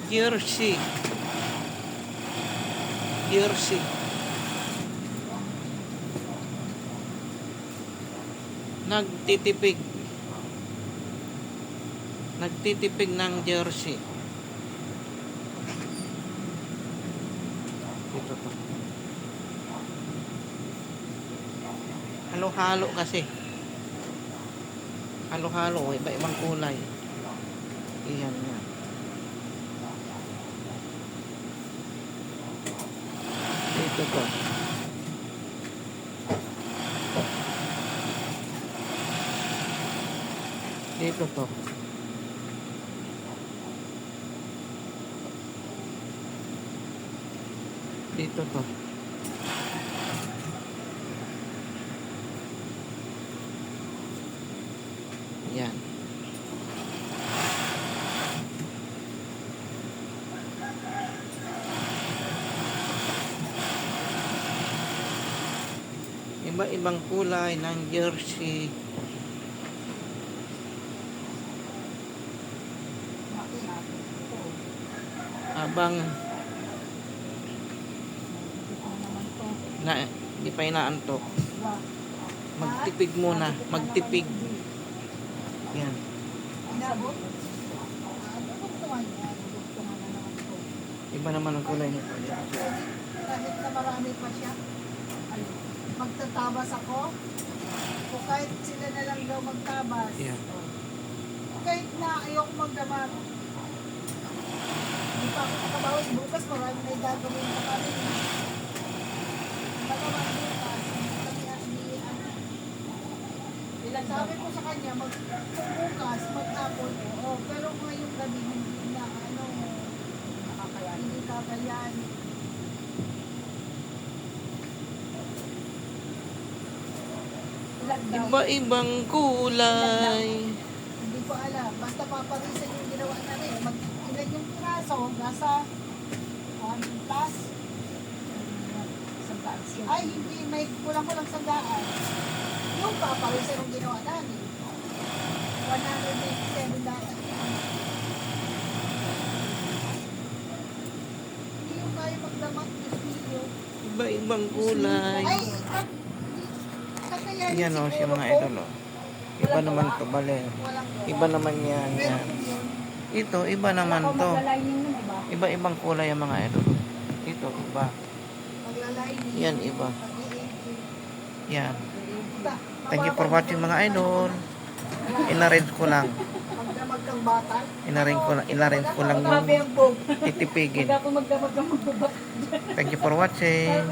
Jersey. Jersey. Nagtitipig. Nagtitipig ng jersey. Ito to. Halo-halo kasi. Halo-halo, iba-ibang kulay. Iyan yan. Ito to. Ito to. Dito to. Yan. Iba-ibang kulay ng jersey. Habang na di pa inaantok, magtipig muna, magtipig. Yan. Iba naman ang kulay nito. Kahit na marami pa siya, magtatabas ako. O kahit sila na lang daw magtabas. Yan. Kahit na ayoko magdamag. Hindi pa ako nakabawas. Bukas marami na gagawin sa kami. Magawa bukas. Sabi ko sa kanya, bukas, mag-apon. Oo, pero ngayong gabi, hindi na, hindi kakayan. Iba-ibang kulay. Hindi ko alam. Basta paparisan yung ginawa namin. Ilan yung piraso, nasa 1 plus. Ay, hindi. May kulang-kulang sandaan. Yung paparisan yung ginawa namin. 187 daan. Hindi yung kaya magdamak yung video. Iba-ibang kulay. Ay, kakayanin Yan o, si siguro mga ko. idol o. Iba naman to, bale. Iba naman yan. Yan. Ito, iba naman to. Iba-ibang kulay ang mga idol. Ito, iba. Yan, iba. Yan. Thank you for watching mga idol. Inarrange ko lang. Magdamag kang bata. Inarrange ko lang yung titipigin. Thank you for watching.